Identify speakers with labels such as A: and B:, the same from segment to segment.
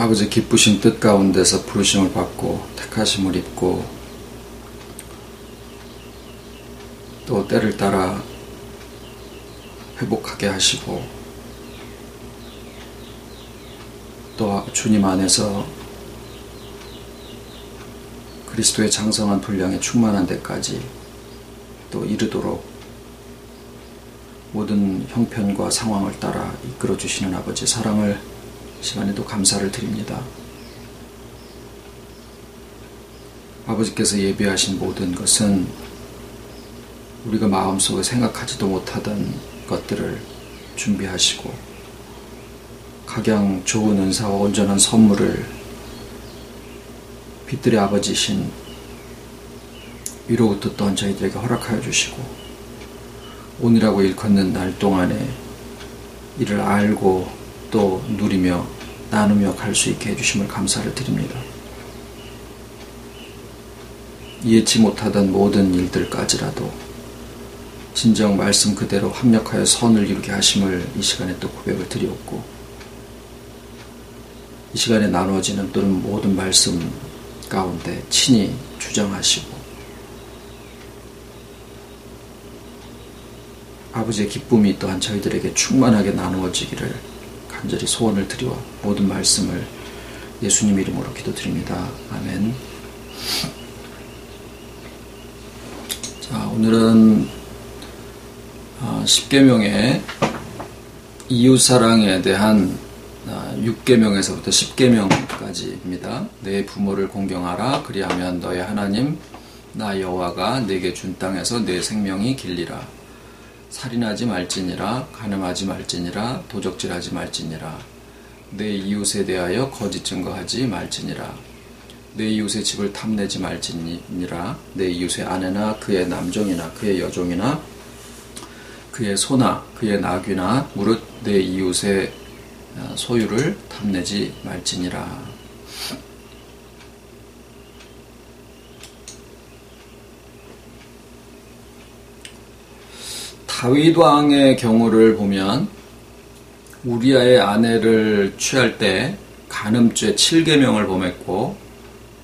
A: 아버지 기쁘신 뜻 가운데서 부르심을 받고 택하심을 입고 또 때를 따라 회복하게 하시고 또 주님 안에서 그리스도의 장성한 분량에 충만한 데까지 또 이르도록 모든 형편과 상황을 따라 이끌어 주시는 아버지의 사랑을 시간에도 감사를 드립니다. 아버지께서 예비하신 모든 것은 우리가 마음속에 생각하지도 못하던 것들을 준비하시고 각양 좋은 은사와 온전한 선물을 빛들의 아버지신 위로부터 또한 저희들에게 허락하여 주시고 오늘하고 일컫는 날 동안에 이를 알고 또 누리며 나누며 갈 수 있게 해주심을 감사를 드립니다. 이해치 못하던 모든 일들까지라도 진정 말씀 그대로 합력하여 선을 이루게 하심을 이 시간에 또 고백을 드리옵고 이 시간에 나누어지는 또는 모든 말씀 가운데 친히 주장하시고 아버지의 기쁨이 또한 저희들에게 충만하게 나누어지기를 간절히 소원을 드리와 모든 말씀을 예수님 이름으로 기도드립니다. 아멘. 자, 오늘은 10계명의 이웃사랑에 대한 6계명에서부터 10계명까지입니다. 내 부모를 공경하라. 그리하면 너의 하나님 나 여호와가 내게 준 땅에서 내 생명이 길리라. 살인하지 말지니라. 간음하지 말지니라. 도적질하지 말지니라. 내 이웃에 대하여 거짓 증거하지 말지니라. 내 이웃의 집을 탐내지 말지니라. 내 이웃의 아내나 그의 남종이나 그의 여종이나 그의 소나 그의 나귀나 무릇 내 이웃의 소유를 탐내지 말지니라. 다윗 왕의 경우를 보면 우리아의 아내를 취할 때 간음죄 7계명을 범했고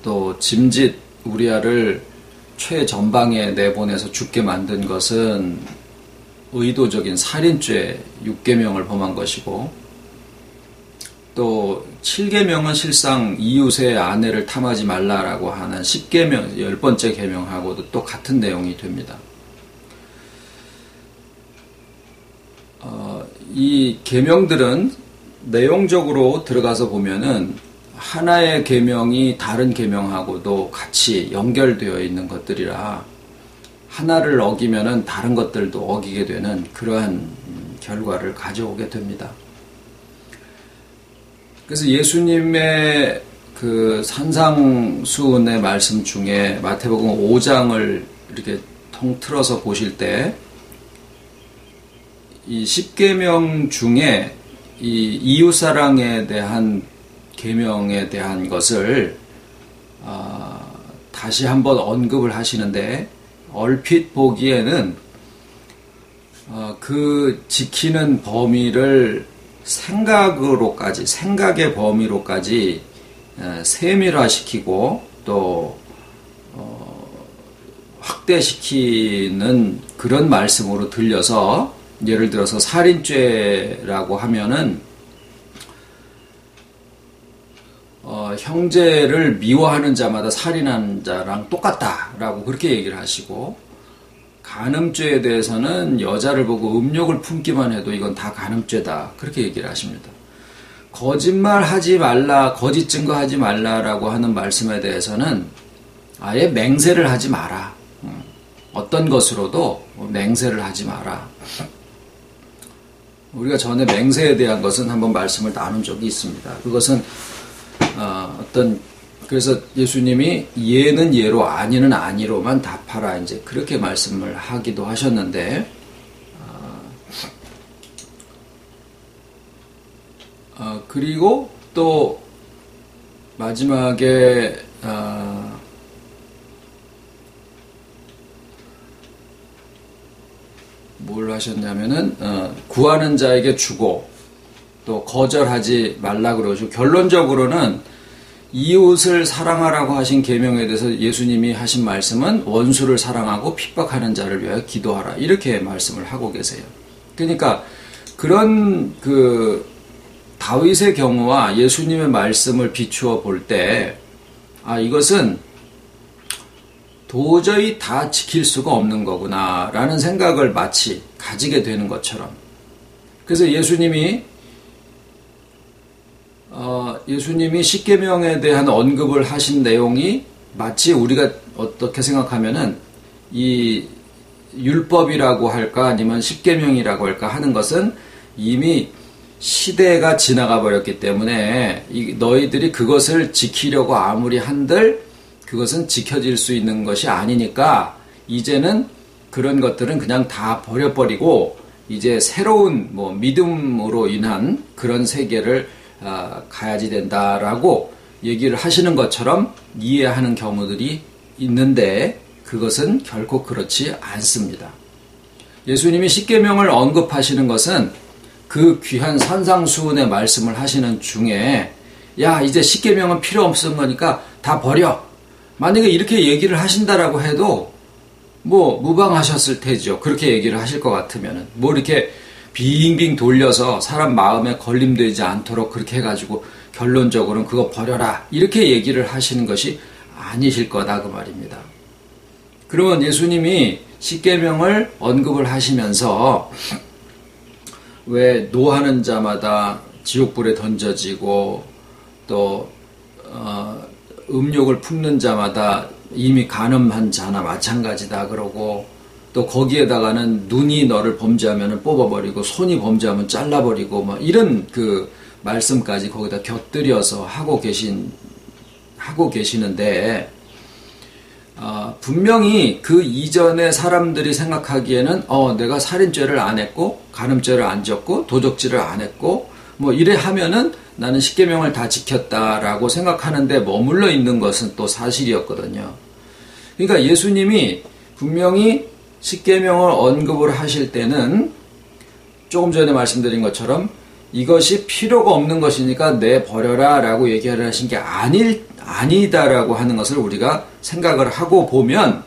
A: 또 짐짓 우리아를 최전방에 내보내서 죽게 만든 것은 의도적인 살인죄 6계명을 범한 것이고 또 7계명은 실상 이웃의 아내를 탐하지 말라라고 하는 10계명 10번째 계명하고도 또 같은 내용이 됩니다. 이 계명들은 내용적으로 들어가서 보면은 하나의 계명이 다른 계명하고도 같이 연결되어 있는 것들이라 하나를 어기면은 다른 것들도 어기게 되는 그러한 결과를 가져오게 됩니다. 그래서 예수님의 그 산상수훈의 말씀 중에 마태복음 5장을 이렇게 통틀어서 보실 때 이 10계명 중에 이 이웃사랑에 대한 계명에 대한 것을 다시 한번 언급을 하시는데 얼핏 보기에는 그 지키는 범위를 생각의 범위로까지 세밀화시키고 또 확대시키는 그런 말씀으로 들려서 예를 들어서 살인죄라고 하면은 형제를 미워하는 자마다 살인하는 자랑 똑같다라고 그렇게 얘기를 하시고 간음죄에 대해서는 여자를 보고 음욕을 품기만 해도 이건 다 간음죄다 그렇게 얘기를 하십니다. 거짓말하지 말라, 거짓 증거하지 말라라고 하는 말씀에 대해서는 아예 맹세를 하지 마라. 어떤 것으로도 맹세를 하지 마라. 우리가 전에 맹세에 대한 것은 한번 말씀을 나눈 적이 있습니다. 그것은 그래서 예수님이 예는 예로 아니는 아니로만 답하라 이제 그렇게 말씀을 하기도 하셨는데 그리고 또 마지막에 뭘 하셨냐면은 구하는 자에게 주고 또 거절하지 말라 그러죠. 결론적으로는 이웃을 사랑하라고 하신 계명에 대해서 예수님이 하신 말씀은 원수를 사랑하고 핍박하는 자를 위하여 기도하라. 이렇게 말씀을 하고 계세요. 그러니까 그런 다윗의 경우와 예수님의 말씀을 비추어 볼 때, 이것은 도저히 다 지킬 수가 없는 거구나 라는 생각을 마치 가지게 되는 것처럼. 그래서 예수님이 십계명에 대한 언급을 하신 내용이 마치 우리가 어떻게 생각하면은 이 율법이라고 할까 아니면 십계명이라고 할까 하는 것은 이미 시대가 지나가 버렸기 때문에 너희들이 그것을 지키려고 아무리 한들 그것은 지켜질 수 있는 것이 아니니까 이제는 그런 것들은 그냥 다 버려버리고 이제 새로운 믿음으로 인한 그런 세계를 가야지 된다라고 얘기를 하시는 것처럼 이해하는 경우들이 있는데 그것은 결코 그렇지 않습니다. 예수님이 십계명을 언급하시는 것은 그 귀한 산상수훈의 말씀을 하시는 중에 이제 십계명은 필요 없는 거니까 다 버려. 만약에 이렇게 얘기를 하신다라고 해도 무방하셨을 테죠. 그렇게 얘기를 하실 것 같으면은 이렇게 빙빙 돌려서 사람 마음에 걸림되지 않도록 그렇게 해가지고 결론적으로는 그거 버려라 이렇게 얘기를 하시는 것이 아니실 거다 그 말입니다. 그러면 예수님이 십계명을 언급을 하시면서 왜 노하는 자마다 지옥불에 던져지고 또 음욕을 품는 자마다 이미 간음한 자나 마찬가지다 그러고 또 거기에다가는 눈이 너를 범죄하면 뽑아버리고 손이 범죄하면 잘라버리고 이런 그 말씀까지 거기다 곁들여서 하고 계시는데 분명히 그 이전에 사람들이 생각하기에는 내가 살인죄를 안 했고 간음죄를 안 졌고 도적질을 안 했고 이래 하면은 나는 십계명을 다 지켰다라고 생각하는데 머물러 있는 것은 또 사실이었거든요. 그러니까 예수님이 분명히 십계명을 언급을 하실 때는 조금 전에 말씀드린 것처럼 이것이 필요가 없는 것이니까 내버려라 라고 얘기를 하신 게 아니다라고 하는 것을 우리가 생각을 하고 보면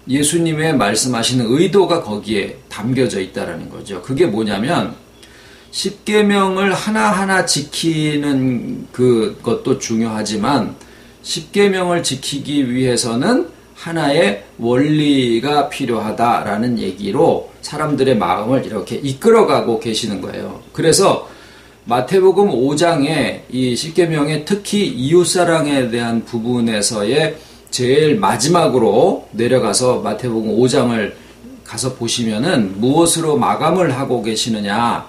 A: 예수님의 말씀하시는 의도가 거기에 담겨져 있다라는 거죠. 그게 뭐냐면 십계명을 하나하나 지키는 그것도 중요하지만 십계명을 지키기 위해서는 하나의 원리가 필요하다라는 얘기로 사람들의 마음을 이렇게 이끌어가고 계시는 거예요. 그래서 마태복음 5장에 이 십계명의 특히 이웃사랑에 대한 부분에서의 제일 마지막으로 내려가서 마태복음 5장을 가서 보시면은 무엇으로 마감을 하고 계시느냐.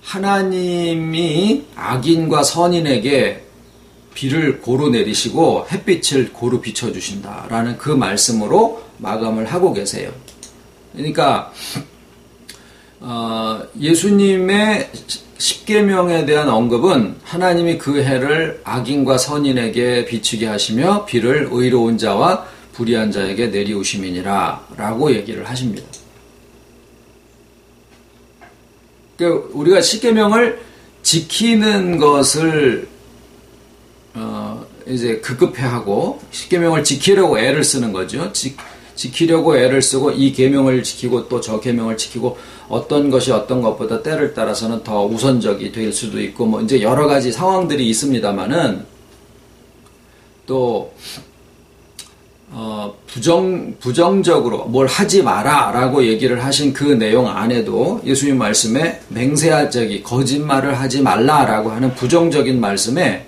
A: 하나님이 악인과 선인에게 비를 고루 내리시고 햇빛을 고루 비춰주신다라는 그 말씀으로 마감을 하고 계세요. 그러니까 예수님의 십계명에 대한 언급은 하나님이 그 해를 악인과 선인에게 비추게 하시며 비를 의로운 자와 불의한 자에게 내리우심이니라 라고 얘기를 하십니다. 그러니까 우리가 십계명을 지키는 것을 이제 급급해하고 십계명을 지키려고 애를 쓰는 거죠. 지키려고 애를 쓰고 이 계명을 지키고 또 저 계명을 지키고 어떤 것이 어떤 것보다 때를 따라서는 더 우선적이 될 수도 있고 이제 여러 가지 상황들이 있습니다만은 또 부정적으로 뭘 하지 마라라고 얘기를 하신 그 내용 안에도 예수님 말씀에 맹세하자기 거짓말을 하지 말라라고 하는 부정적인 말씀에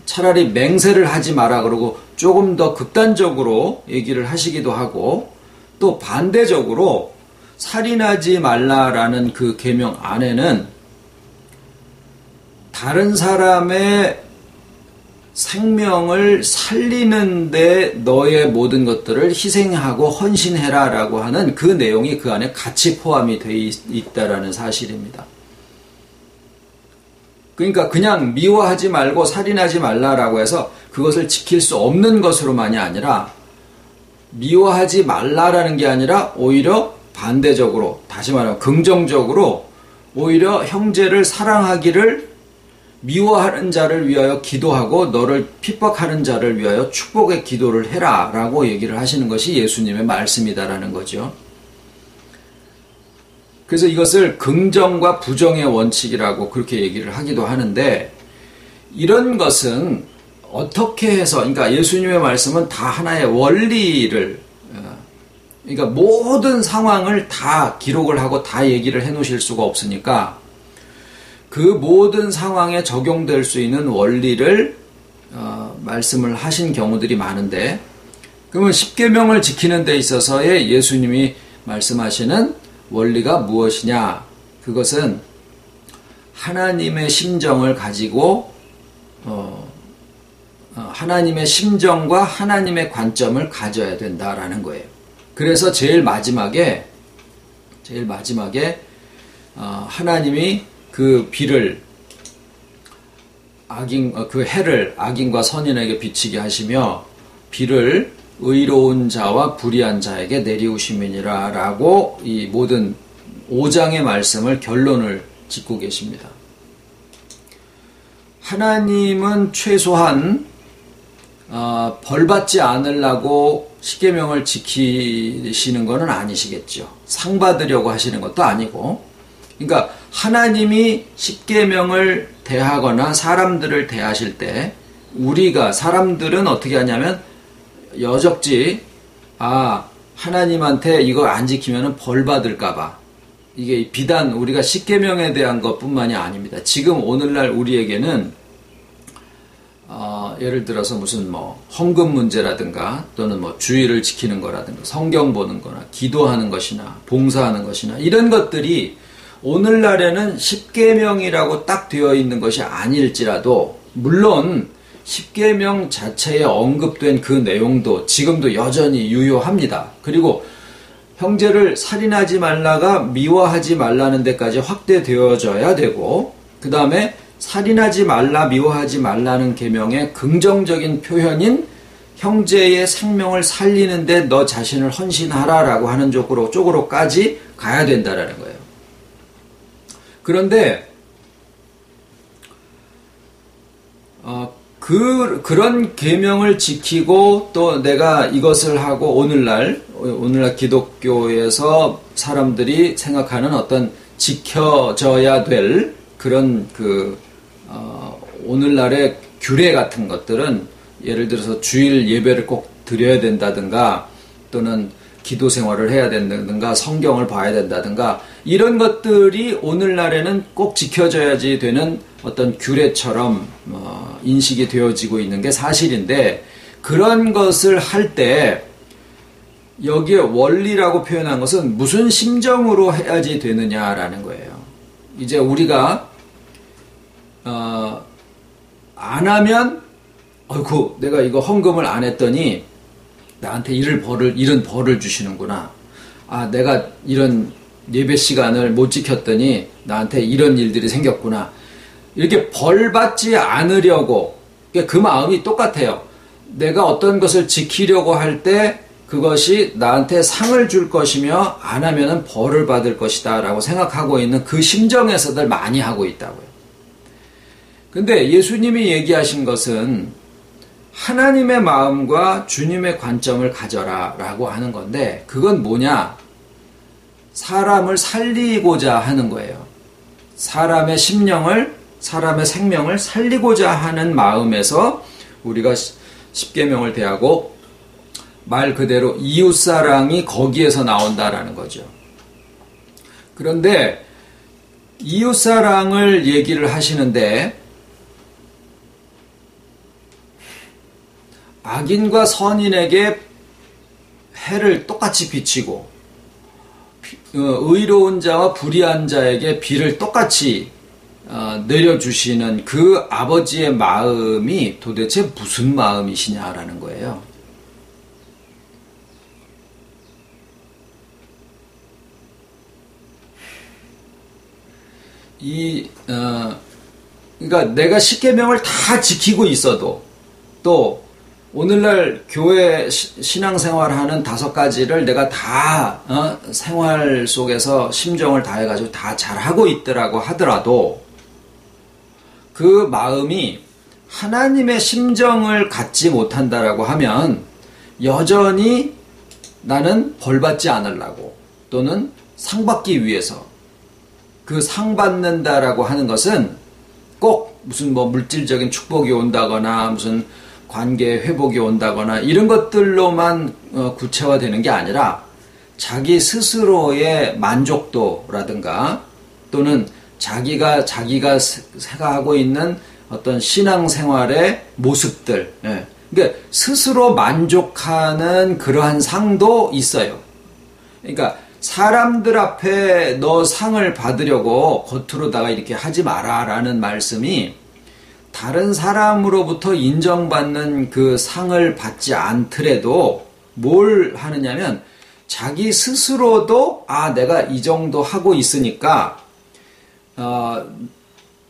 A: 차라리 맹세를 하지 마라 그러고 조금 더 극단적으로 얘기를 하시기도 하고 또 반대적으로 살인하지 말라라는 그 계명 안에는 다른 사람의 생명을 살리는데 너의 모든 것들을 희생하고 헌신해라라고 하는 그 내용이 그 안에 같이 포함이 되어 있다라는 사실입니다. 그러니까 그냥 미워하지 말고 살인하지 말라라고 해서 그것을 지킬 수 없는 것으로만이 아니라 미워하지 말라라는 게 아니라 오히려 반대적으로 다시 말하면 긍정적으로 오히려 형제를 사랑하기를 미워하는 자를 위하여 기도하고 너를 핍박하는 자를 위하여 축복의 기도를 해라 라고 얘기를 하시는 것이 예수님의 말씀이다라는 거죠. 그래서 이것을 긍정과 부정의 원칙이라고 그렇게 얘기를 하기도 하는데, 이런 것은 어떻게 해서, 그러니까 예수님의 말씀은 다 하나의 원리를, 그러니까 모든 상황을 다 기록을 하고 다 얘기를 해 놓으실 수가 없으니까 그 모든 상황에 적용될 수 있는 원리를 말씀을 하신 경우들이 많은데, 그러면 십계명을 지키는 데 있어서의 예수님이 말씀하시는 원리가 무엇이냐? 그것은 하나님의 심정을 가지고 하나님의 심정과 하나님의 관점을 가져야 된다라는 거예요. 그래서 제일 마지막에 하나님이 그 비를 그 해를 악인과 선인에게 비치게 하시며 비를 의로운 자와 불의한 자에게 내리우심이니라 라고 이 모든 5장의 말씀을 결론을 짓고 계십니다. 하나님은 최소한 벌받지 않으려고 십계명을 지키시는 것은 아니시겠죠. 상 받으려고 하시는 것도 아니고, 그러니까 하나님이 십계명을 대하거나 사람들을 대하실 때 우리가 사람들은 어떻게 하냐면 여적지 하나님한테 이거 안 지키면 벌 받을까봐, 이게 비단 우리가 십계명에 대한 것뿐만이 아닙니다. 지금 오늘날 우리에게는 예를 들어서 무슨 헌금 문제라든가 또는 주의를 지키는 거라든가 성경 보는 거나 기도하는 것이나 봉사하는 것이나 이런 것들이 오늘날에는 십계명이라고 딱 되어 있는 것이 아닐지라도, 물론 십계명 자체에 언급된 그 내용도 지금도 여전히 유효합니다. 그리고 형제를 살인하지 말라가 미워하지 말라는 데까지 확대되어져야 되고, 그 다음에 살인하지 말라, 미워하지 말라는 계명의 긍정적인 표현인 형제의 생명을 살리는데 너 자신을 헌신하라라고 하는 쪽으로까지 가야 된다라는 거예요. 그런데 그런 계명을 지키고 또 내가 이것을 하고 오늘날 기독교에서 사람들이 생각하는 어떤 지켜져야 될 그런 오늘날의 규례 같은 것들은, 예를 들어서 주일 예배를 꼭 드려야 된다든가 또는 기도 생활을 해야 된다든가 성경을 봐야 된다든가, 이런 것들이 오늘날에는 꼭 지켜져야지 되는 어떤 규례처럼 인식이 되어지고 있는 게 사실인데, 그런 것을 할 때 여기에 원리라고 표현한 것은 무슨 심정으로 해야지 되느냐라는 거예요. 이제 우리가 안 하면 어이구 내가 이거 헌금을 안 했더니 나한테 이런 벌을 주시는구나. 내가 이런 예배 시간을 못 지켰더니 나한테 이런 일들이 생겼구나. 이렇게 벌 받지 않으려고, 그 마음이 똑같아요. 내가 어떤 것을 지키려고 할 때 그것이 나한테 상을 줄 것이며 안 하면은 벌을 받을 것이다 라고 생각하고 있는 그 심정에서들 많이 하고 있다고요. 근데 예수님이 얘기하신 것은 하나님의 마음과 주님의 관점을 가져라 라고 하는 건데, 그건 뭐냐? 사람을 살리고자 하는 거예요. 사람의 심령을, 사람의 생명을 살리고자 하는 마음에서 우리가 십계명을 대하고, 말 그대로 이웃사랑이 거기에서 나온다라는 거죠. 그런데 이웃사랑을 얘기를 하시는데 악인과 선인에게 해를 똑같이 비치고 의로운 자와 불의한 자에게 비를 똑같이 내려주시는 그 아버지의 마음이 도대체 무슨 마음이시냐라는 거예요. 그러니까 내가 십계명을 다 지키고 있어도, 또 오늘날 교회 신앙생활하는 5가지를 내가 다 생활 속에서 심정을 다해가지고 다 잘하고 있더라고 하더라도 그 마음이 하나님의 심정을 갖지 못한다라고 하면 여전히 나는 벌받지 않으려고 또는 상 받기 위해서 그 상 받는다라고 하는 것은 꼭 무슨 뭐 물질적인 축복이 온다거나 무슨 관계 회복이 온다거나 이런 것들로만 구체화되는 게 아니라 자기 스스로의 만족도라든가 또는 자기가 생각하고 있는 어떤 신앙생활의 모습들, 그러니까 스스로 만족하는 그러한 상도 있어요. 그러니까 사람들 앞에 너 상을 받으려고 겉으로다가 이렇게 하지 마라라는 말씀이 다른 사람으로부터 인정받는 그 상을 받지 않더라도 뭘 하느냐면 자기 스스로도 내가 이 정도 하고 있으니까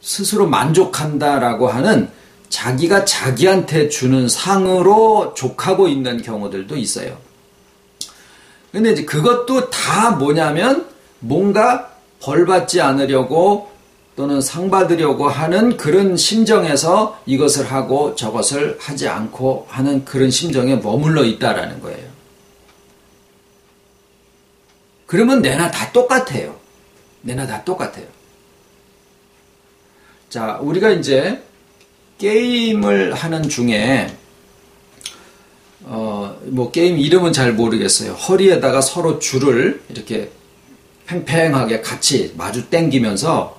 A: 스스로 만족한다라고 하는 자기가 자기한테 주는 상으로 족하고 있는 경우들도 있어요. 근데 이제 그것도 다 뭐냐면 뭔가 벌 받지 않으려고 또는 상 받으려고 하는 그런 심정에서 이것을 하고 저것을 하지 않고 하는 그런 심정에 머물러 있다라는 거예요. 그러면 내나 다 똑같아요. 내나 다 똑같아요. 자, 우리가 이제 게임을 하는 중에 뭐 게임 이름은 잘 모르겠어요. 허리에다가 서로 줄을 이렇게 팽팽하게 같이 마주 당기면서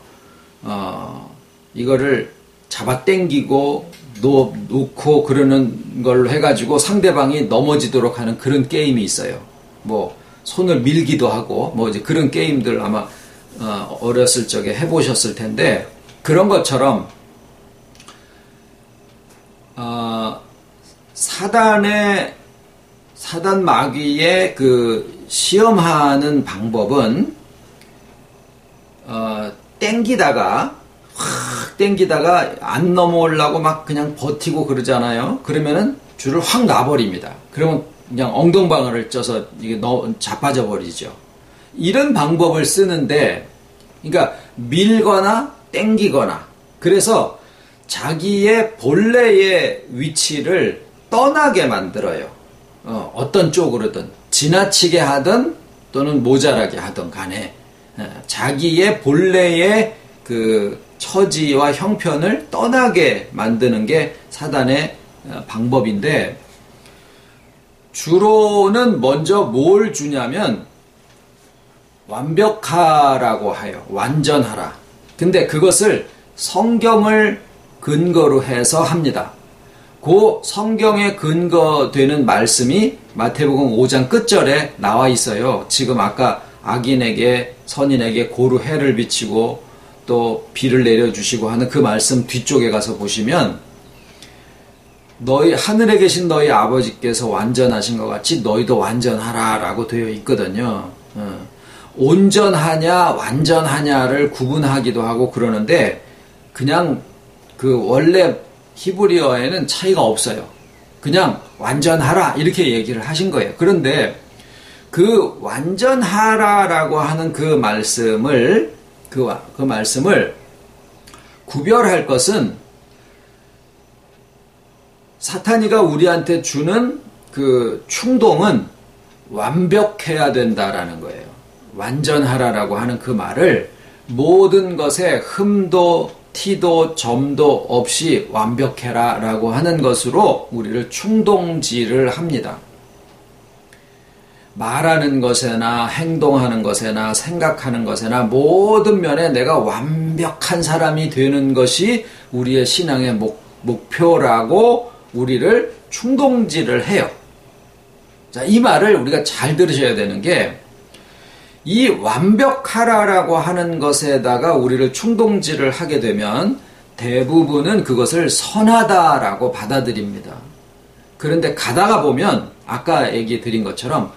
A: 이거를 잡아 당기고 놓고 그러는 걸로 해가지고 상대방이 넘어지도록 하는 그런 게임이 있어요. 뭐 손을 밀기도 하고 뭐 이제 그런 게임들 아마 어렸을 적에 해보셨을 텐데 그런 것처럼 사단 마귀의 그 시험하는 방법은 땡기다가 안 넘어오려고 막 그냥 버티고 그러잖아요. 그러면은 줄을 확 놔버립니다. 그러면 그냥 엉덩방아를 쪄서 이게 자빠져 버리죠. 이런 방법을 쓰는데, 그러니까 밀거나 땡기거나, 그래서 자기의 본래의 위치를 떠나게 만들어요. 어떤 쪽으로든 지나치게 하든 또는 모자라게 하든 간에 자기의 본래의 그 처지와 형편을 떠나게 만드는 게 사단의 방법인데, 주로는 먼저 뭘 주냐면 완벽하라고 해요. 완전하라. 근데 그것을 성경을 근거로 해서 합니다. 그 성경에 근거되는 말씀이 마태복음 5장 끝절에 나와 있어요. 지금 아까 악인에게 선인에게 고루 해를 비치고 또 비를 내려주시고 하는 그 말씀 뒤쪽에 가서 보시면 너희 하늘에 계신 너희 아버지께서 완전하신 것 같이 너희도 완전하라 라고 되어 있거든요. 온전하냐 완전하냐를 구분하기도 하고 그러는데 그냥 그 원래 히브리어에는 차이가 없어요. 그냥 완전하라 이렇게 얘기를 하신 거예요. 그런데 그 완전하라라고 하는 그 말씀을 구별할 것은 사탄이가 우리한테 주는 그 충동은 완벽해야 된다라는 거예요. 완전하라라고 하는 그 말을 모든 것에 흠도 티도 점도 없이 완벽해라 라고 하는 것으로 우리를 충동질을 합니다. 말하는 것에나 행동하는 것에나 생각하는 것에나 모든 면에 내가 완벽한 사람이 되는 것이 우리의 신앙의 목표라고 우리를 충동질을 해요. 자, 이 말을 우리가 잘 들으셔야 되는 게 이 완벽하라라고 하는 것에다가 우리를 충동질을 하게 되면 대부분은 그것을 선하다라고 받아들입니다. 그런데 가다가 보면 아까 얘기 드린 것처럼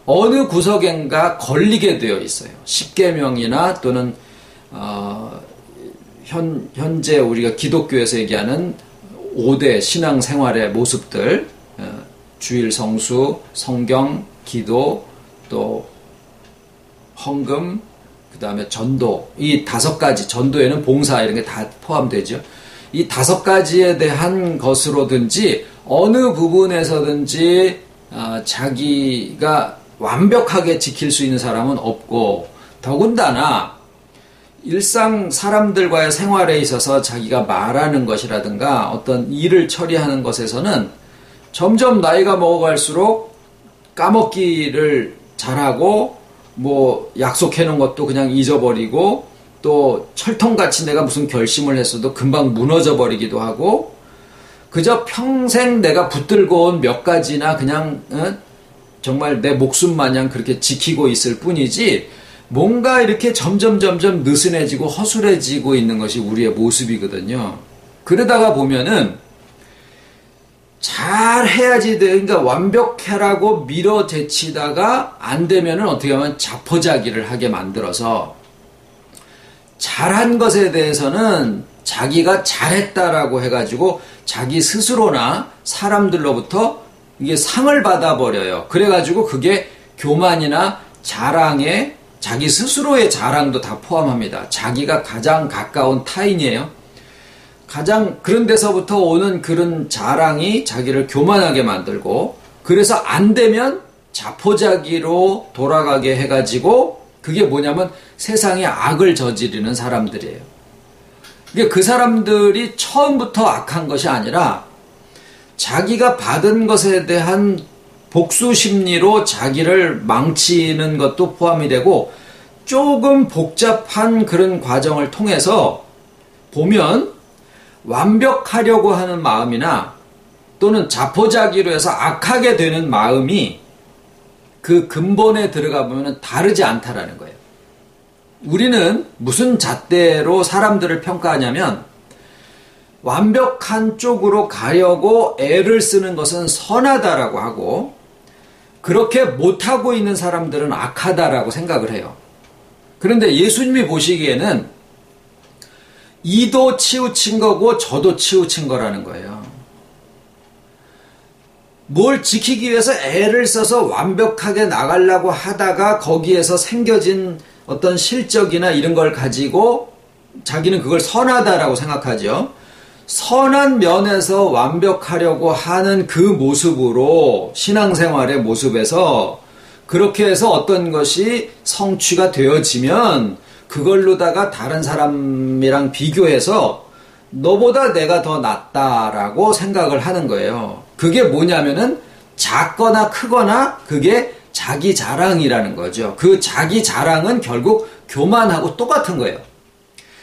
A: 어느 구석엔가 걸리게 되어 있어요. 십계명이나 또는 현재 우리가 기독교에서 얘기하는 5대 신앙생활의 모습들, 주일 성수, 성경, 기도, 또 헌금, 그 다음에 전도, 이 5가지, 전도에는 봉사 이런 게 다 포함되죠. 이 5가지에 대한 것으로든지 어느 부분에서든지 자기가 완벽하게 지킬 수 있는 사람은 없고, 더군다나 일상 사람들과의 생활에 있어서 자기가 말하는 것이라든가 어떤 일을 처리하는 것에서는 점점 나이가 먹어갈수록 까먹기를 잘하고, 뭐 약속해놓은 것도 그냥 잊어버리고, 또 철통같이 내가 무슨 결심을 했어도 금방 무너져 버리기도 하고, 그저 평생 내가 붙들고 온 몇 가지나 그냥 정말 내 목숨 마냥 그렇게 지키고 있을 뿐이지, 뭔가 이렇게 점점 느슨해지고 허술해지고 있는 것이 우리의 모습이거든요. 그러다가 보면은 잘 해야지 돼. 그러니까 완벽해라고 밀어제치다가 안 되면은 어떻게 하면 자포자기를 하게 만들어서, 잘한 것에 대해서는 자기가 잘했다라고 해가지고 자기 스스로나 사람들로부터 이게 상을 받아버려요. 그래가지고 그게 교만이나 자랑에, 자기 스스로의 자랑도 다 포함합니다. 자기가 가장 가까운 타인이에요. 가장 그런 데서부터 오는 그런 자랑이 자기를 교만하게 만들고, 그래서 안 되면 자포자기로 돌아가게 해가지고, 그게 뭐냐면 세상에 악을 저지르는 사람들이에요. 그 사람들이 처음부터 악한 것이 아니라 자기가 받은 것에 대한 복수 심리로 자기를 망치는 것도 포함이 되고, 조금 복잡한 그런 과정을 통해서 보면 완벽하려고 하는 마음이나 또는 자포자기로 해서 악하게 되는 마음이 그 근본에 들어가 보면 다르지 않다라는 거예요. 우리는 무슨 잣대로 사람들을 평가하냐면, 완벽한 쪽으로 가려고 애를 쓰는 것은 선하다라고 하고, 그렇게 못하고 있는 사람들은 악하다라고 생각을 해요. 그런데 예수님이 보시기에는 이도 치우친 거고 저도 치우친 거라는 거예요. 뭘 지키기 위해서 애를 써서 완벽하게 나가려고 하다가 거기에서 생겨진 어떤 실적이나 이런 걸 가지고 자기는 그걸 선하다라고 생각하죠. 선한 면에서 완벽하려고 하는 그 모습으로, 신앙생활의 모습에서 그렇게 해서 어떤 것이 성취가 되어지면 그걸로다가 다른 사람이랑 비교해서 너보다 내가 더 낫다라고 생각을 하는 거예요. 그게 뭐냐면은 작거나 크거나 그게 자기 자랑이라는 거죠. 그 자기 자랑은 결국 교만하고 똑같은 거예요.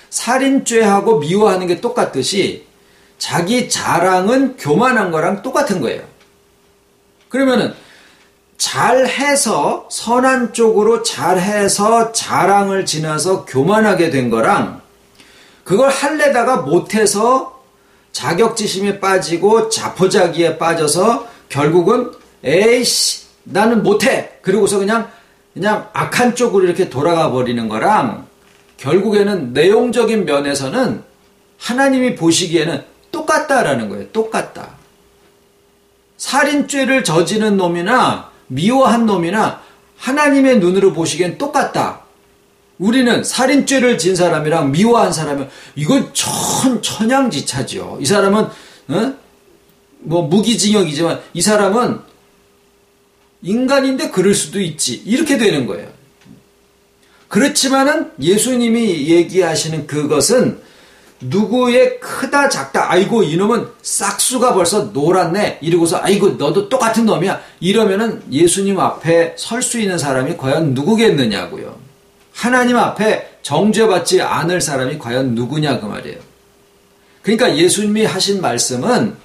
A: 살인죄하고 미워하는 게 똑같듯이 자기 자랑은 교만한 거랑 똑같은 거예요. 그러면은 잘해서, 선한 쪽으로 잘해서 자랑을 지나서 교만하게 된 거랑, 그걸 할래다가 못해서 자격지심에 빠지고 자포자기에 빠져서 결국은 에이씨 나는 못해, 그러고서 그냥 악한 쪽으로 이렇게 돌아가 버리는 거랑, 결국에는 내용적인 면에서는 하나님이 보시기에는 똑같다라는 거예요. 똑같다. 살인죄를 저지른 놈이나 미워한 놈이나 하나님의 눈으로 보시기엔 똑같다. 우리는 살인죄를 진 사람이랑 미워한 사람은 이건 천양지차죠. 이 사람은 뭐 무기징역이지만 이 사람은 인간인데 그럴 수도 있지, 이렇게 되는 거예요. 그렇지만은 예수님이 얘기하시는 그것은 누구의 크다 작다, 아이고 이놈은 싹수가 벌써 놀았네, 이러고서 아이고 너도 똑같은 놈이야, 이러면은 예수님 앞에 설 수 있는 사람이 과연 누구겠느냐고요. 하나님 앞에 정죄받지 않을 사람이 과연 누구냐 그 말이에요. 그러니까 예수님이 하신 말씀은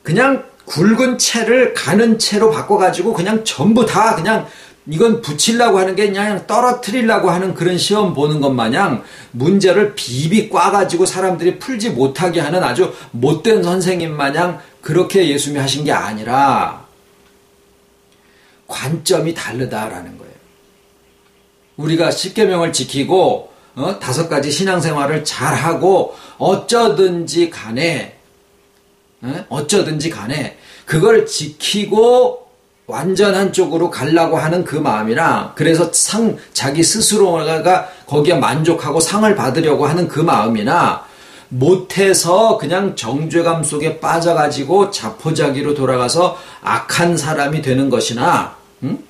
A: 그냥 굵은 채를 가는 채로 바꿔가지고 그냥 전부 다 그냥 이건 붙이려고 하는 게 그냥 떨어뜨리려고 하는 그런 시험 보는 것 마냥 문제를 비비 꽈가지고 사람들이 풀지 못하게 하는 아주 못된 선생님 마냥 그렇게 예수님이 하신 게 아니라 관점이 다르다라는 거예요. 우리가 십계명을 지키고 5가지 신앙생활을 잘하고 어쩌든지 간에 그걸 지키고 완전한 쪽으로 가려고 하는 그 마음이나 그래서 자기 스스로가 거기에 만족하고 상을 받으려고 하는 그 마음이나 못해서 그냥 정죄감 속에 빠져가지고 자포자기로 돌아가서 악한 사람이 되는 것이나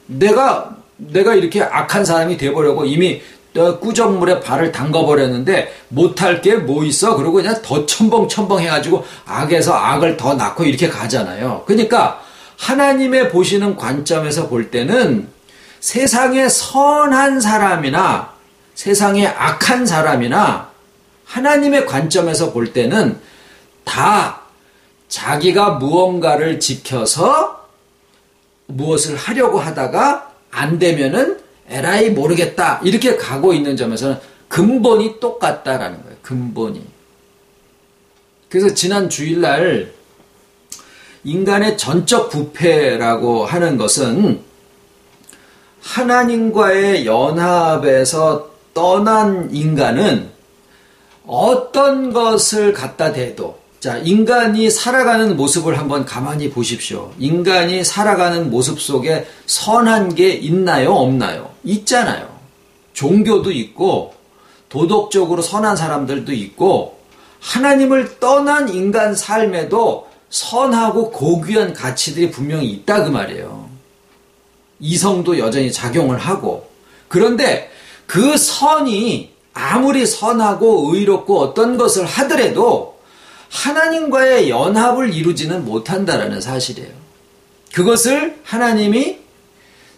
A: 내가 이렇게 악한 사람이 돼보려고 이미 꾸정물에 발을 담가버렸는데 못할 게 뭐 있어? 그러고 그냥 더 첨벙첨벙 해가지고 악에서 악을 더 낳고 이렇게 가잖아요. 그러니까 하나님의 보시는 관점에서 볼 때는 세상에 선한 사람이나 세상에 악한 사람이나 하나님의 관점에서 볼 때는 다 자기가 무언가를 지켜서 무엇을 하려고 하다가 안 되면은 에라이 모르겠다 이렇게 가고 있는 점에서는 근본이 똑같다라는 거예요. 근본이. 그래서 지난 주일날 인간의 전적 부패라고 하는 것은 하나님과의 연합에서 떠난 인간은 어떤 것을 갖다 대도, 자, 인간이 살아가는 모습을 한번 가만히 보십시오. 인간이 살아가는 모습 속에 선한 게 있나요? 없나요? 있잖아요. 종교도 있고 도덕적으로 선한 사람들도 있고 하나님을 떠난 인간 삶에도 선하고 고귀한 가치들이 분명히 있다 그 말이에요. 이성도 여전히 작용을 하고. 그런데 그 선이 아무리 선하고 의롭고 어떤 것을 하더라도 하나님과의 연합을 이루지는 못한다라는 사실이에요. 그것을 하나님이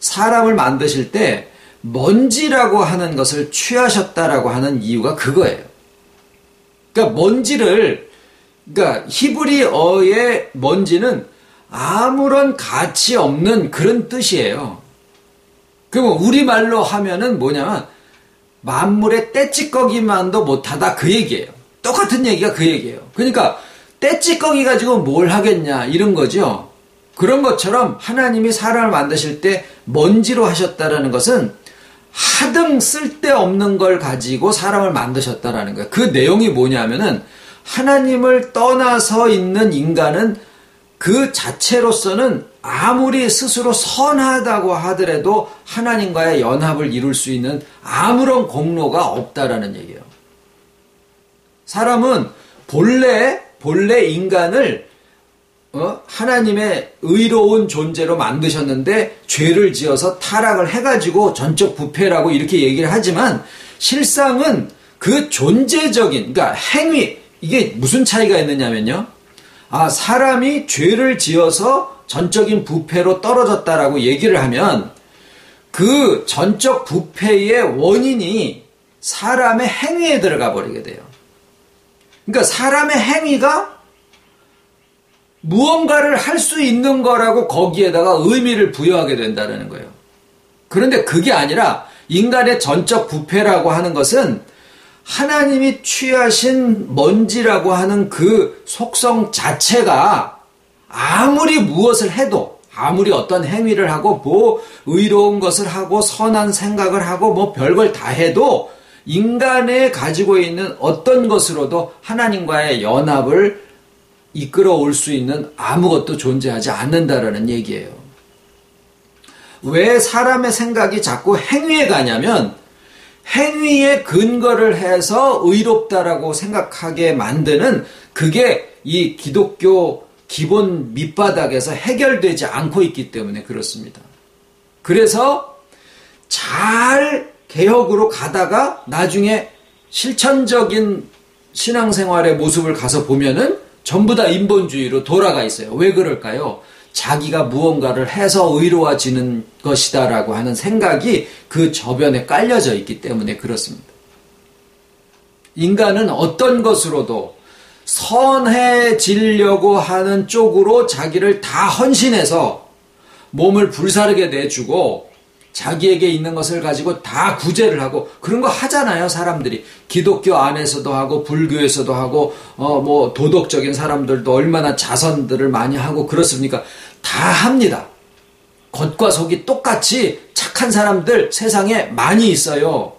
A: 사람을 만드실 때 먼지라고 하는 것을 취하셨다라고 하는 이유가 그거예요. 그러니까 그러니까 히브리어의 먼지는 아무런 가치 없는 그런 뜻이에요. 그럼 우리말로 하면은 뭐냐면 만물의 떼찌꺼기만도 못하다 그 얘기예요. 똑같은 얘기가 그 얘기예요. 그러니까 떼찌꺼기 가지고 뭘 하겠냐 이런 거죠. 그런 것처럼 하나님이 사람을 만드실 때 먼지로 하셨다라는 것은 하등 쓸데없는 걸 가지고 사람을 만드셨다라는 거예요. 그 내용이 뭐냐면은 하나님을 떠나서 있는 인간은 그 자체로서는 아무리 스스로 선하다고 하더라도 하나님과의 연합을 이룰 수 있는 아무런 공로가 없다라는 얘기예요. 사람은 본래 인간을 하나님의 의로운 존재로 만드셨는데 죄를 지어서 타락을 해가지고 전적 부패라고 이렇게 얘기를 하지만 실상은 그 존재적인 그러니까 행위 이게 무슨 차이가 있느냐면요. 사람이 죄를 지어서 전적인 부패로 떨어졌다라고 얘기를 하면 그 전적 부패의 원인이 사람의 행위에 들어가 버리게 돼요. 그러니까 사람의 행위가 무언가를 할 수 있는 거라고 거기에다가 의미를 부여하게 된다는 거예요. 그런데 그게 아니라 인간의 전적 부패라고 하는 것은 하나님이 취하신 먼지라고 하는 그 속성 자체가 아무리 무엇을 해도 아무리 어떤 행위를 하고 뭐 의로운 것을 하고 선한 생각을 하고 뭐 별걸 다 해도 인간에 가지고 있는 어떤 것으로도 하나님과의 연합을 이끌어올 수 있는 아무것도 존재하지 않는다라는 얘기예요. 왜 사람의 생각이 자꾸 행위에 가냐면 행위에 근거를 해서 의롭다라고 생각하게 만드는 그게 이 기독교 기본 밑바닥에서 해결되지 않고 있기 때문에 그렇습니다. 그래서 잘 개혁으로 가다가 나중에 실천적인 신앙생활의 모습을 가서 보면은 전부 다 인본주의로 돌아가 있어요. 왜 그럴까요? 자기가 무언가를 해서 의로워지는 것이다라고 하는 생각이 그 저변에 깔려져 있기 때문에 그렇습니다. 인간은 어떤 것으로도 선해지려고 하는 쪽으로 자기를 다 헌신해서 몸을 불사르게 내주고 자기에게 있는 것을 가지고 다 구제를 하고 그런 거 하잖아요, 사람들이. 기독교 안에서도 하고 불교에서도 하고 뭐 도덕적인 사람들도 얼마나 자선들을 많이 하고 그렇습니까? 다 합니다. 겉과 속이 똑같이 착한 사람들 세상에 많이 있어요.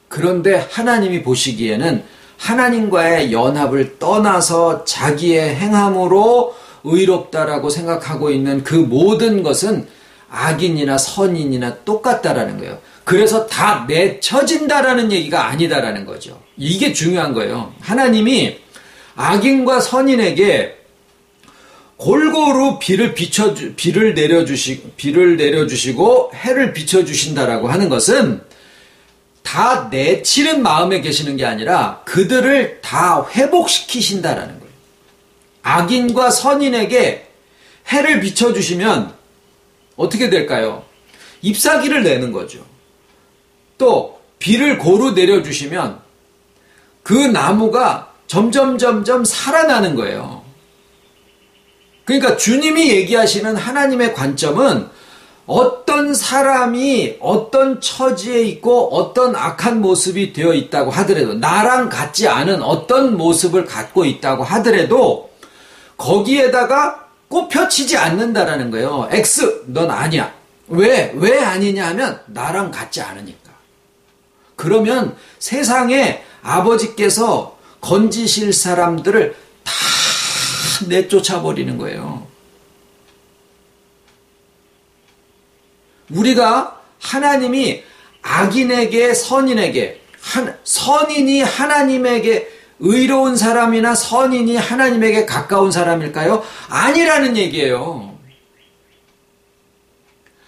A: 그런데 하나님이 보시기에는 하나님과의 연합을 떠나서 자기의 행함으로 의롭다라고 생각하고 있는 그 모든 것은 악인이나 선인이나 똑같다라는 거예요. 그래서 다 맺혀진다라는 얘기가 아니다라는 거죠. 이게 중요한 거예요. 하나님이 악인과 선인에게 골고루 비를 내려주시고 해를 비춰주신다라고 하는 것은 다 내치는 마음에 계시는 게 아니라 그들을 다 회복시키신다라는 거예요. 악인과 선인에게 해를 비춰주시면 어떻게 될까요? 잎사귀를 내는 거죠. 또 비를 고루 내려주시면 그 나무가 점점 살아나는 거예요. 그러니까 주님이 얘기하시는 하나님의 관점은 어떤 사람이 어떤 처지에 있고 어떤 악한 모습이 되어 있다고 하더라도 나랑 같지 않은 어떤 모습을 갖고 있다고 하더라도 거기에다가 꼽혀치지 않는다라는 거예요. X, 넌 아니야. 왜 아니냐 하면 나랑 같지 않으니까. 그러면 세상에 아버지께서 건지실 사람들을 다 내쫓아버리는 거예요. 우리가 하나님이 악인에게 선인에게 선인이 하나님에게 의로운 사람이나 선인이 하나님에게 가까운 사람일까요? 아니라는 얘기예요.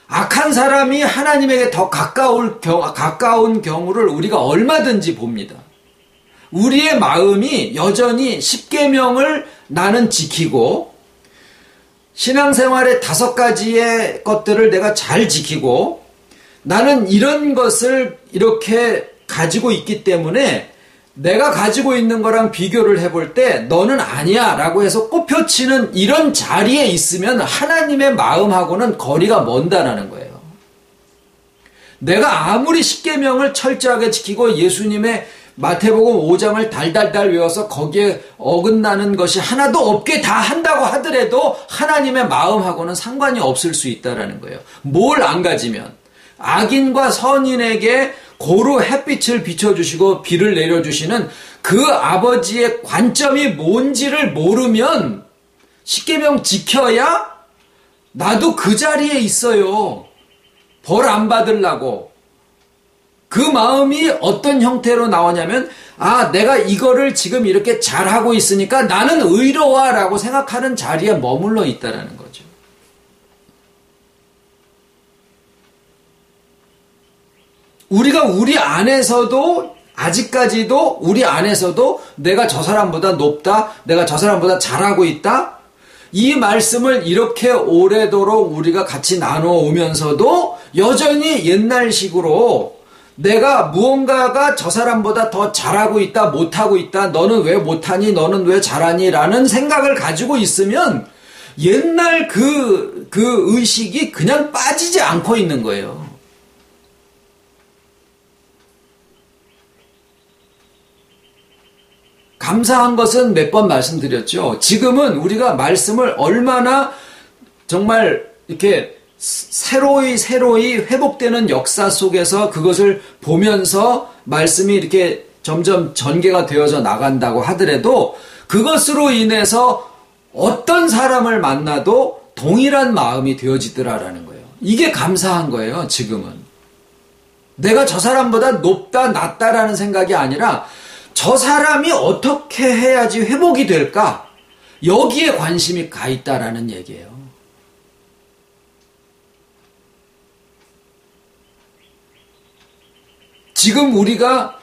A: 악한 사람이 하나님에게 더 가까운 경우를 우리가 얼마든지 봅니다. 우리의 마음이 여전히 십계명을 나는 지키고 신앙생활의 5가지의 것들을 내가 잘 지키고 나는 이런 것을 이렇게 가지고 있기 때문에 내가 가지고 있는 거랑 비교를 해볼 때 너는 아니야 라고 해서 꼽혀치는 이런 자리에 있으면 하나님의 마음하고는 거리가 먼다라는 거예요. 내가 아무리 십계명을 철저하게 지키고 예수님의 마태복음 5장을 달달달 외워서 거기에 어긋나는 것이 하나도 없게 다 한다고 하더라도 하나님의 마음하고는 상관이 없을 수 있다라는 거예요. 뭘 안 가지면 악인과 선인에게 고루 햇빛을 비춰주시고 비를 내려주시는 그 아버지의 관점이 뭔지를 모르면 십계명 지켜야 나도 그 자리에 있어요. 벌 안 받으려고. 그 마음이 어떤 형태로 나오냐면 내가 이거를 지금 이렇게 잘하고 있으니까 나는 의로워라고 생각하는 자리에 머물러 있다라는 거죠. 우리가 우리 안에서도 아직까지도 우리 안에서도 내가 저 사람보다 높다, 내가 저 사람보다 잘하고 있다, 이 말씀을 이렇게 오래도록 우리가 같이 나누어 오면서도 여전히 옛날식으로 내가 무언가가 저 사람보다 더 잘하고 있다, 못하고 있다, 너는 왜 못하니, 너는 왜 잘하니 라는 생각을 가지고 있으면 옛날 그 의식이 그냥 빠지지 않고 있는 거예요. 감사한 것은 몇 번 말씀드렸죠. 지금은 우리가 말씀을 얼마나 정말 이렇게 새로이 회복되는 역사 속에서 그것을 보면서 말씀이 이렇게 점점 전개가 되어져 나간다고 하더라도 그것으로 인해서 어떤 사람을 만나도 동일한 마음이 되어지더라라는 거예요. 이게 감사한 거예요, 지금은. 내가 저 사람보다 높다, 낫다라는 생각이 아니라 저 사람이 어떻게 해야지 회복이 될까? 여기에 관심이 가 있다라는 얘기예요. 지금 우리가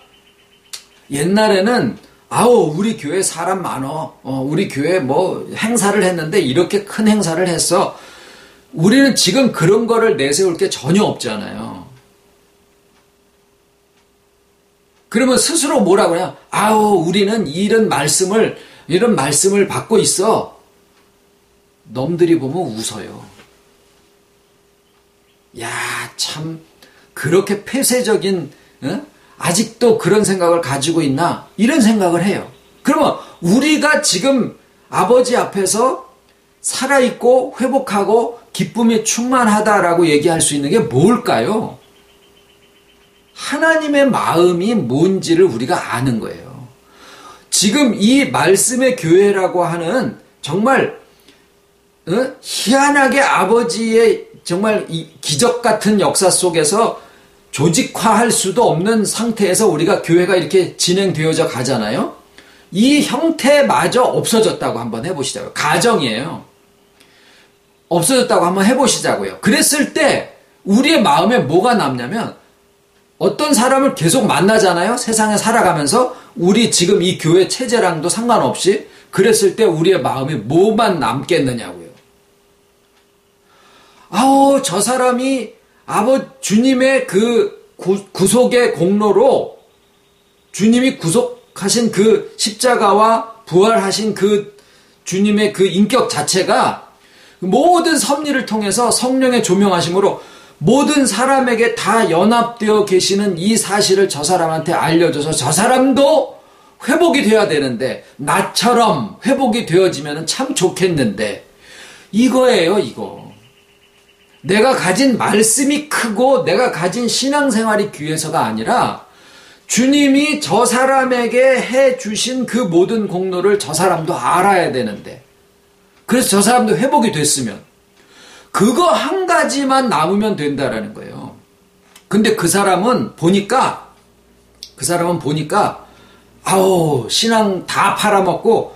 A: 옛날에는 우리 교회 사람 많어. 우리 교회 뭐 행사를 했는데 이렇게 큰 행사를 했어. 우리는 지금 그런 거를 내세울 게 전혀 없잖아요. 그러면 스스로 뭐라고 해요? 우리는 이런 말씀을 받고 있어. 놈들이 보면 웃어요. 야, 참 그렇게 폐쇄적인 아직도 그런 생각을 가지고 있나? 이런 생각을 해요. 그러면 우리가 지금 아버지 앞에서 살아있고 회복하고 기쁨이 충만하다라고 얘기할 수 있는 게 뭘까요? 하나님의 마음이 뭔지를 우리가 아는 거예요. 지금 이 말씀의 교회라고 하는 정말 희한하게 아버지의 정말 이 기적 같은 역사 속에서 조직화할 수도 없는 상태에서 우리가 교회가 이렇게 진행되어져 가잖아요. 이 형태마저 없어졌다고 한번 해보시자고요. 가정이에요. 없어졌다고 한번 해보시자고요. 그랬을 때 우리의 마음에 뭐가 남냐면 어떤 사람을 계속 만나잖아요. 세상에 살아가면서 우리 지금 이 교회 체제랑도 상관없이 그랬을 때 우리의 마음에 뭐만 남겠느냐고요. 아우 저 사람이 주님의 그 구속의 공로로 주님이 구속하신 그 십자가와 부활하신 그 주님의 그 인격 자체가 모든 섭리를 통해서 성령의 조명하심으로 모든 사람에게 다 연합되어 계시는 이 사실을 저 사람한테 알려줘서 저 사람도 회복이 되어야 되는데 나처럼 회복이 되어지면 참 좋겠는데 이거예요. 이거 내가 가진 말씀이 크고 내가 가진 신앙생활이 귀해서가 아니라 주님이 저 사람에게 해주신 그 모든 공로를 저 사람도 알아야 되는데 그래서 저 사람도 회복이 됐으면 그거 한 가지만 남으면 된다라는 거예요. 근데 그 사람은 보니까 아우 신앙 다 팔아먹고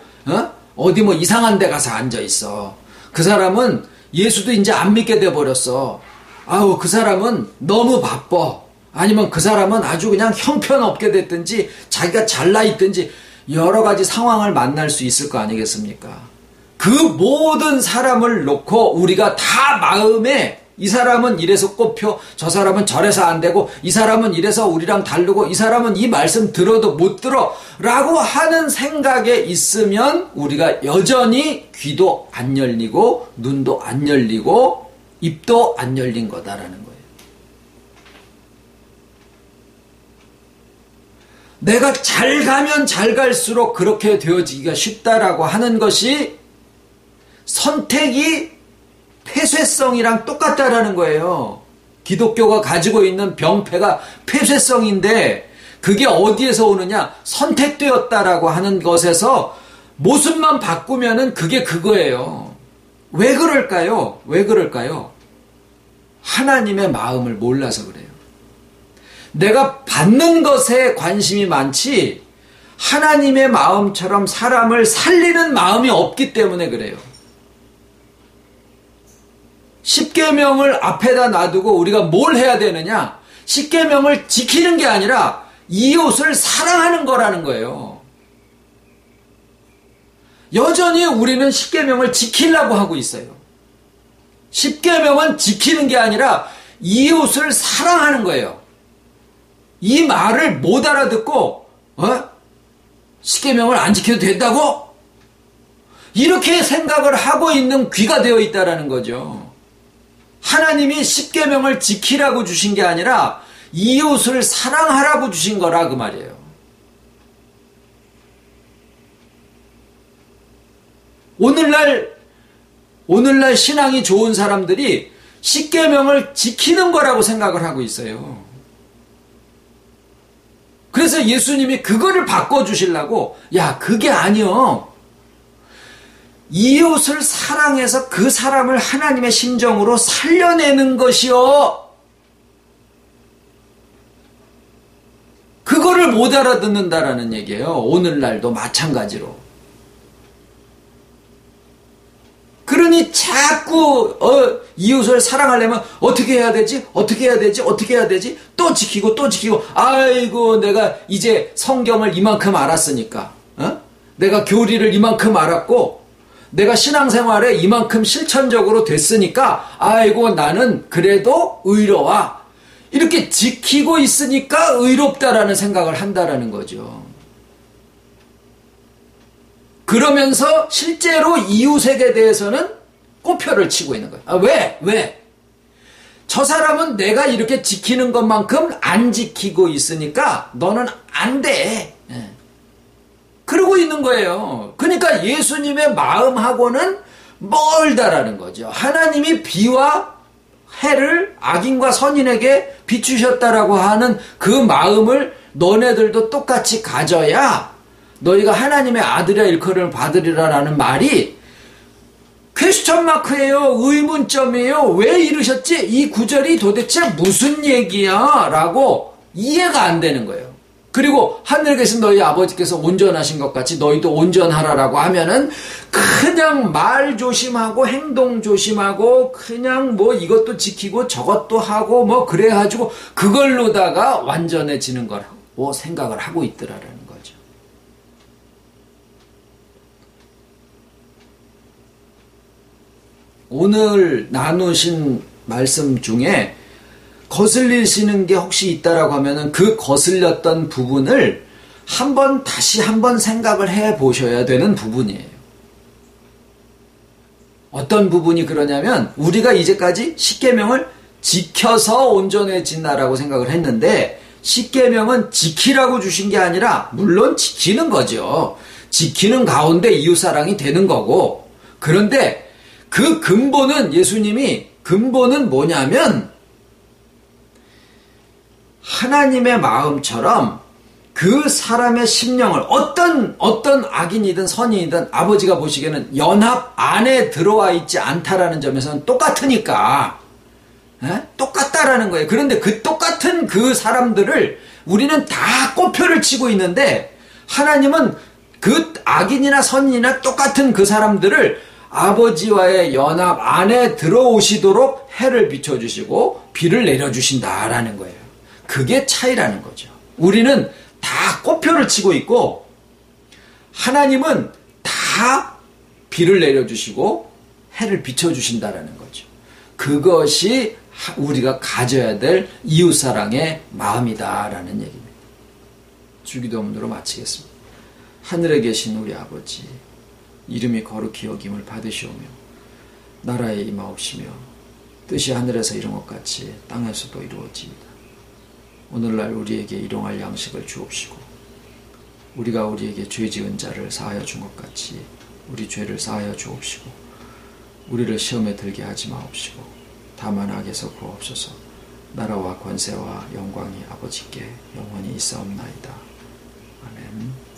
A: 어디 뭐 이상한 데 가서 앉아 있어. 그 사람은 예수도 이제 안 믿게 돼 버렸어. 아우 그 사람은 너무 바빠. 아니면 그 사람은 아주 그냥 형편없게 됐든지 자기가 잘나 있든지 여러 가지 상황을 만날 수 있을 거 아니겠습니까? 그 모든 사람을 놓고 우리가 다 마음에 이 사람은 이래서 꼽혀, 저 사람은 저래서 안 되고, 이 사람은 이래서 우리랑 다르고, 이 사람은 이 말씀 들어도 못 들어 라고 하는 생각에 있으면 우리가 여전히 귀도 안 열리고 눈도 안 열리고 입도 안 열린 거다라는 거예요. 내가 잘 가면 잘 갈수록 그렇게 되어지기가 쉽다라고 하는 것이 선택이 폐쇄성이랑 똑같다라는 거예요. 기독교가 가지고 있는 병폐가 폐쇄성인데 그게 어디에서 오느냐? 선택되었다라고 하는 것에서 모습만 바꾸면은 그게 그거예요. 왜 그럴까요? 왜 그럴까요? 하나님의 마음을 몰라서 그래요. 내가 받는 것에 관심이 많지 하나님의 마음처럼 사람을 살리는 마음이 없기 때문에 그래요. 십계명을 앞에다 놔두고 우리가 뭘 해야 되느냐? 십계명을 지키는 게 아니라 이웃을 사랑하는 거라는 거예요. 여전히 우리는 십계명을 지키려고 하고 있어요. 십계명은 지키는 게 아니라 이웃을 사랑하는 거예요. 이 말을 못 알아듣고 십계명을 안 지켜도 된다고? 이렇게 생각을 하고 있는 귀가 되어 있다라는 거죠. 하나님이 십계명을 지키라고 주신 게 아니라 이웃을 사랑하라고 주신 거라 그 말이에요. 오늘날 신앙이 좋은 사람들이 십계명을 지키는 거라고 생각을 하고 있어요. 그래서 예수님이 그거를 바꿔주시려고 야 그게 아니요. 이웃을 사랑해서 그 사람을 하나님의 심정으로 살려내는 것이요. 그거를 못 알아듣는다라는 얘기예요. 오늘날도 마찬가지로. 그러니 자꾸 이웃을 사랑하려면 어떻게 해야 되지? 어떻게 해야 되지? 어떻게 해야 되지? 또 지키고 또 지키고 아이고 내가 이제 성경을 이만큼 알았으니까 내가 교리를 이만큼 알았고 내가 신앙생활에 이만큼 실천적으로 됐으니까 아이고 나는 그래도 의로워. 이렇게 지키고 있으니까 의롭다라는 생각을 한다라는 거죠. 그러면서 실제로 이웃에게 대해서는 꼬표를 치고 있는 거예요. 왜? 저 사람은 내가 이렇게 지키는 것만큼 안 지키고 있으니까 너는 안 돼. 그러고 있는 거예요. 그러니까 예수님의 마음하고는 멀다라는 거죠. 하나님이 비와 해를 악인과 선인에게 비추셨다라고 하는 그 마음을 너네들도 똑같이 가져야 너희가 하나님의 아들의 일컬음을 받으리라라는 말이 퀘스천 마크예요. 의문점이에요. 왜 이러셨지? 이 구절이 도대체 무슨 얘기야? 라고 이해가 안 되는 거예요. 그리고 하늘에 계신 너희 아버지께서 온전하신 것 같이 너희도 온전하라라고 하면은 그냥 말 조심하고 행동 조심하고 그냥 뭐 이것도 지키고 저것도 하고 뭐 그래가지고 그걸로다가 완전해지는 거라고 생각을 하고 있더라라는 거죠. 오늘 나누신 말씀 중에 거슬리시는 게 혹시 있다라고 하면은 그 거슬렸던 부분을 다시 한번 생각을 해 보셔야 되는 부분이에요. 어떤 부분이 그러냐면 우리가 이제까지 십계명을 지켜서 온전해진다라고 생각을 했는데 십계명은 지키라고 주신 게 아니라 물론 지키는 거죠. 지키는 가운데 이웃사랑이 되는 거고 그런데 그 예수님이 근본은 뭐냐면 하나님의 마음처럼 그 사람의 심령을 어떤 악인이든 선인이든 아버지가 보시기에는 연합 안에 들어와 있지 않다라는 점에서는 똑같으니까 똑같다라는 거예요. 그런데 그 똑같은 그 사람들을 우리는 다 꼽표를 치고 있는데 하나님은 그 악인이나 선인이나 똑같은 그 사람들을 아버지와의 연합 안에 들어오시도록 해를 비춰주시고 비를 내려주신다라는 거예요. 그게 차이라는 거죠. 우리는 다 꼽표를 치고 있고 하나님은 다 비를 내려주시고 해를 비춰주신다라는 거죠. 그것이 우리가 가져야 될 이웃사랑의 마음이다라는 얘기입니다. 주기도문으로 마치겠습니다. 하늘에 계신 우리 아버지 이름이 거룩히 여김을 받으시오며 나라에 임하옵시며 뜻이 하늘에서 이룬 것 같이 땅에서도 이루어지이다. 오늘날 우리에게 일용할 양식을 주옵시고 우리가 우리에게 죄 지은 자를 사하여 준 것 같이 우리 죄를 사하여 주옵시고 우리를 시험에 들게 하지 마옵시고 다만 악에서 구하옵소서. 나라와 권세와 영광이 아버지께 영원히 있사옵나이다. 아멘.